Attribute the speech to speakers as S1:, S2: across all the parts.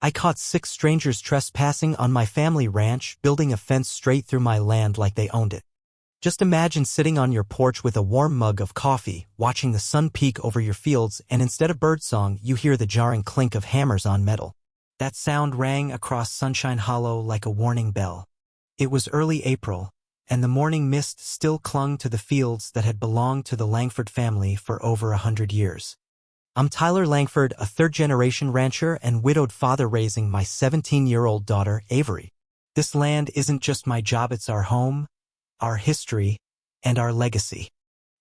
S1: I caught 6 strangers trespassing on my family ranch, building a fence straight through my land like they owned it. Just imagine sitting on your porch with a warm mug of coffee, watching the sun peek over your fields, and instead of birdsong, you hear the jarring clink of hammers on metal. That sound rang across Sunshine Hollow like a warning bell. It was early April, and the morning mist still clung to the fields that had belonged to the Langford family for over 100 years. I'm Tyler Langford, a third-generation rancher and widowed father raising my 17-year-old daughter, Avery. This land isn't just my job, it's our home, our history, and our legacy.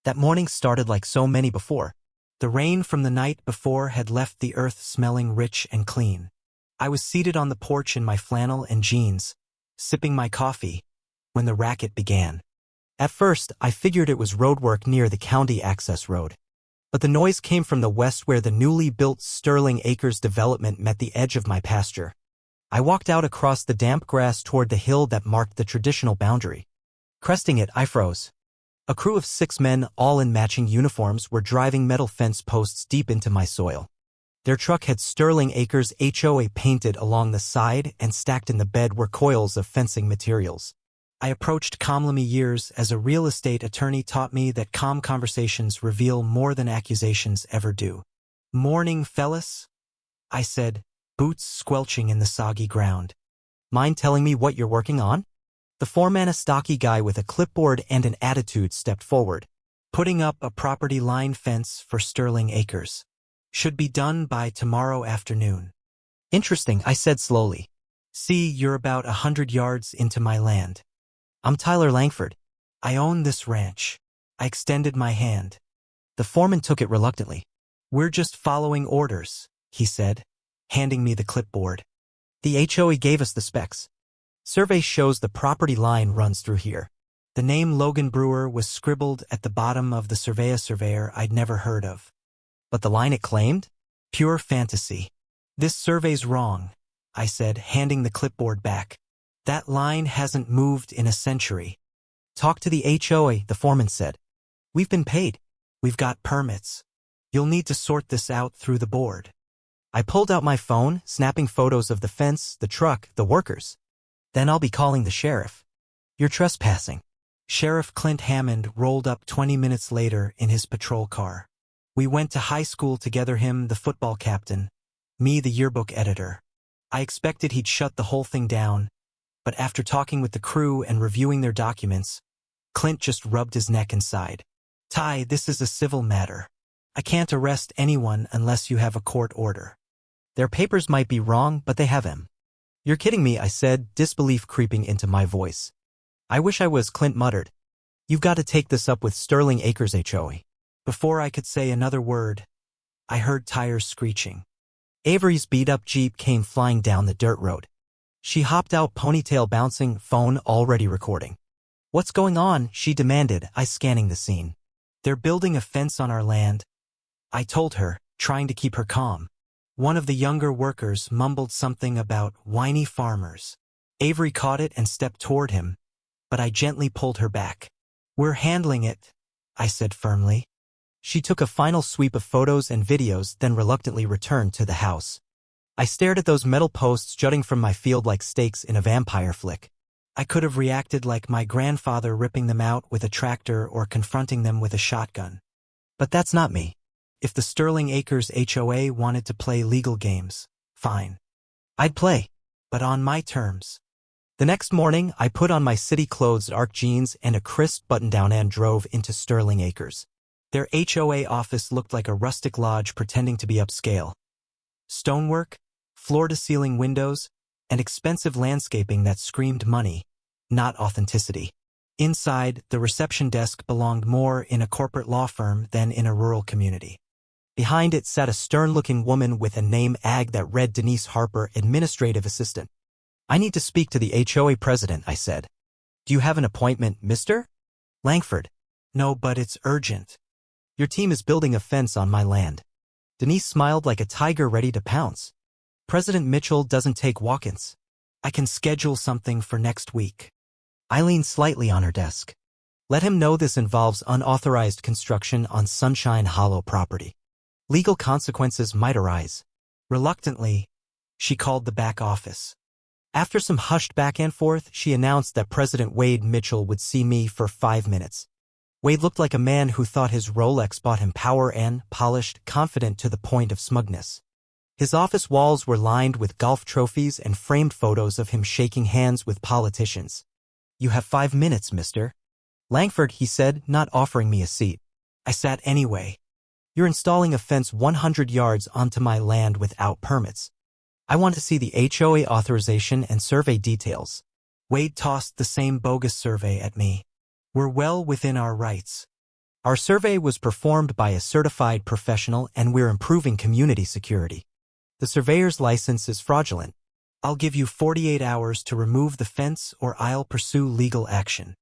S1: That morning started like so many before. The rain from the night before had left the earth smelling rich and clean. I was seated on the porch in my flannel and jeans, sipping my coffee, when the racket began. At first, I figured it was roadwork near the county access road. But the noise came from the west where the newly built Sterling Acres development met the edge of my pasture. I walked out across the damp grass toward the hill that marked the traditional boundary. Cresting it, I froze. A crew of 6 men, all in matching uniforms, were driving metal fence posts deep into my soil. Their truck had Sterling Acres HOA painted along the side, and stacked in the bed were coils of fencing materials. I approached calmly. Years as a real estate attorney taught me that calm conversations reveal more than accusations ever do. "Morning, fellas," I said, boots squelching in the soggy ground. "Mind telling me what you're working on?" The foreman, a stocky guy with a clipboard and an attitude, stepped forward. "Putting up a property line fence for Sterling Acres. Should be done by tomorrow afternoon." "Interesting," I said slowly. "See, you're about 100 yards into my land. I'm Tyler Langford. I own this ranch." I extended my hand. The foreman took it reluctantly. "We're just following orders," he said, handing me the clipboard. "The HOA gave us the specs. Survey shows the property line runs through here." The name Logan Brewer was scribbled at the bottom of the surveyor I'd never heard of. But the line it claimed? Pure fantasy. "This survey's wrong," I said, handing the clipboard back. "That line hasn't moved in a century." "Talk to the HOA," the foreman said. "We've been paid. We've got permits. You'll need to sort this out through the board." I pulled out my phone, snapping photos of the fence, the truck, the workers. "Then I'll be calling the sheriff." "You're trespassing." Sheriff Clint Hammond rolled up 20 minutes later in his patrol car. We went to high school together, him the football captain, me the yearbook editor. I expected he'd shut the whole thing down, but after talking with the crew and reviewing their documents, Clint just rubbed his neck and sighed. "Ty, this is a civil matter. I can't arrest anyone unless you have a court order. Their papers might be wrong, but they have him." "You're kidding me," I said, disbelief creeping into my voice. "I wish I was," Clint muttered. "You've got to take this up with Sterling Acres HOA." Before I could say another word, I heard tires screeching. Avery's beat-up Jeep came flying down the dirt road. She hopped out, ponytail bouncing, phone already recording. "What's going on?" she demanded, I scanning the scene. "They're building a fence on our land," I told her, trying to keep her calm. One of the younger workers mumbled something about whiny farmers. Avery caught it and stepped toward him, but I gently pulled her back. "We're handling it," I said firmly. She took a final sweep of photos and videos, then reluctantly returned to the house. I stared at those metal posts jutting from my field like stakes in a vampire flick. I could have reacted like my grandfather, ripping them out with a tractor or confronting them with a shotgun. But that's not me. If the Sterling Acres HOA wanted to play legal games, fine. I'd play, but on my terms. The next morning, I put on my city clothes, dark jeans, and a crisp button-down, and drove into Sterling Acres. Their HOA office looked like a rustic lodge pretending to be upscale. Stonework, floor-to-ceiling windows, and expensive landscaping that screamed money, not authenticity. Inside, the reception desk belonged more in a corporate law firm than in a rural community. Behind it sat a stern-looking woman with a name tag that read Denise Harper, administrative assistant. "I need to speak to the HOA president," I said. "Do you have an appointment, Mr. Langford?" "No, but it's urgent. Your team is building a fence on my land." Denise smiled like a tiger ready to pounce. "President Mitchell doesn't take walk-ins. I can schedule something for next week." I leaned slightly on her desk. "Let him know this involves unauthorized construction on Sunshine Hollow property. Legal consequences might arise." Reluctantly, She called the back office. After some hushed back and forth, she announced that President Wade Mitchell would see me for 5 minutes. Wade looked like a man who thought his Rolex bought him power and, polished, confident to the point of smugness. His office walls were lined with golf trophies and framed photos of him shaking hands with politicians. "You have 5 minutes, mister." "Langford," he said, not offering me a seat. I sat anyway. "You're installing a fence 100 yards onto my land without permits. I want to see the HOA authorization and survey details." Wade tossed the same bogus survey at me. "We're well within our rights. Our survey was performed by a certified professional and we're improving community security. The surveyor's license is fraudulent. I'll give you 48 hours to remove the fence or I'll pursue legal action."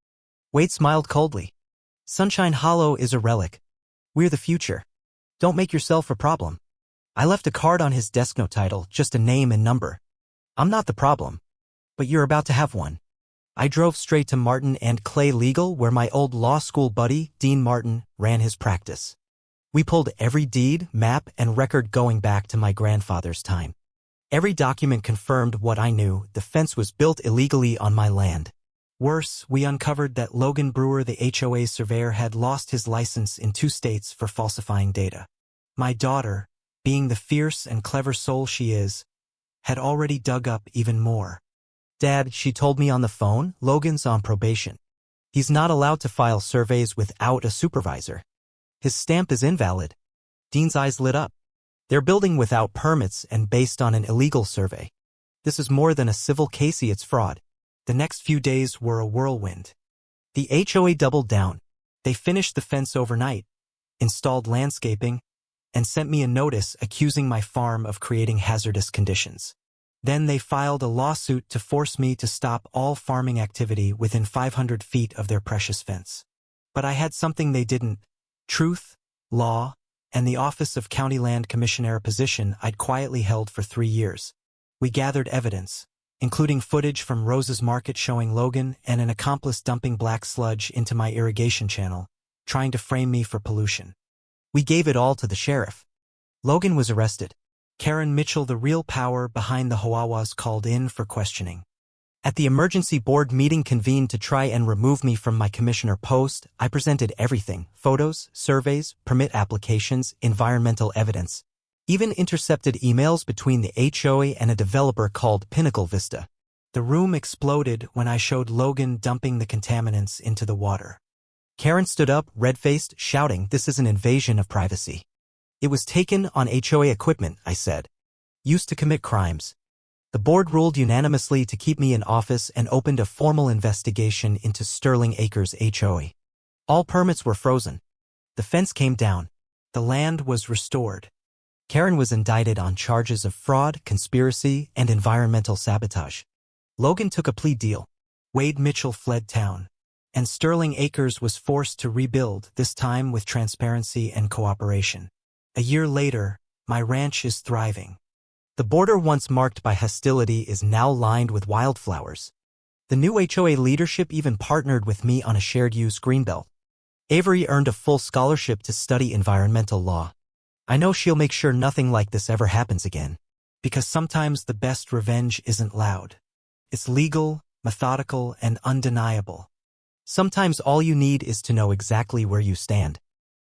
S1: Wade smiled coldly. "Sunshine Hollow is a relic. We're the future. Don't make yourself a problem." I left a card on his desk, no title, just a name and number. "I'm not the problem, but you're about to have one." I drove straight to Martin and Clay Legal, where my old law school buddy, Dean Martin, ran his practice. We pulled every deed, map, and record going back to my grandfather's time. Every document confirmed what I knew: the fence was built illegally on my land. Worse, we uncovered that Logan Brewer, the HOA surveyor, had lost his license in 2 states for falsifying data. My daughter, being the fierce and clever soul she is, had already dug up even more. "Dad," she told me on the phone, "Logan's on probation. He's not allowed to file surveys without a supervisor. His stamp is invalid." Dean's eyes lit up. "They're building without permits and based on an illegal survey. This is more than a civil case, it's fraud." The next few days were a whirlwind. The HOA doubled down. They finished the fence overnight, installed landscaping, and sent me a notice accusing my farm of creating hazardous conditions. Then they filed a lawsuit to force me to stop all farming activity within 500 feet of their precious fence. But I had something they didn't: truth, law, and the Office of County Land Commissioner, a position I'd quietly held for 3 years. We gathered evidence, including footage from Rose's Market showing Logan and an accomplice dumping black sludge into my irrigation channel, trying to frame me for pollution. We gave it all to the sheriff. Logan was arrested. Karen Mitchell, the real power behind the HOA, was called in for questioning. At the emergency board meeting convened to try and remove me from my commissioner post, I presented everything: photos, surveys, permit applications, environmental evidence. Even intercepted emails between the HOA and a developer called Pinnacle Vista. The room exploded when I showed Logan dumping the contaminants into the water. Karen stood up, red-faced, shouting, "This is an invasion of privacy." "It was taken on HOA equipment," I said. "Used to commit crimes." The board ruled unanimously to keep me in office and opened a formal investigation into Sterling Acres HOA. All permits were frozen. The fence came down. The land was restored. Karen was indicted on charges of fraud, conspiracy, and environmental sabotage. Logan took a plea deal. Wade Mitchell fled town. And Sterling Acres was forced to rebuild, this time with transparency and cooperation. A year later, my ranch is thriving. The border, once marked by hostility, is now lined with wildflowers. The new HOA leadership even partnered with me on a shared-use greenbelt. Avery earned a full scholarship to study environmental law. I know she'll make sure nothing like this ever happens again. Because sometimes the best revenge isn't loud. It's legal, methodical, and undeniable. Sometimes all you need is to know exactly where you stand.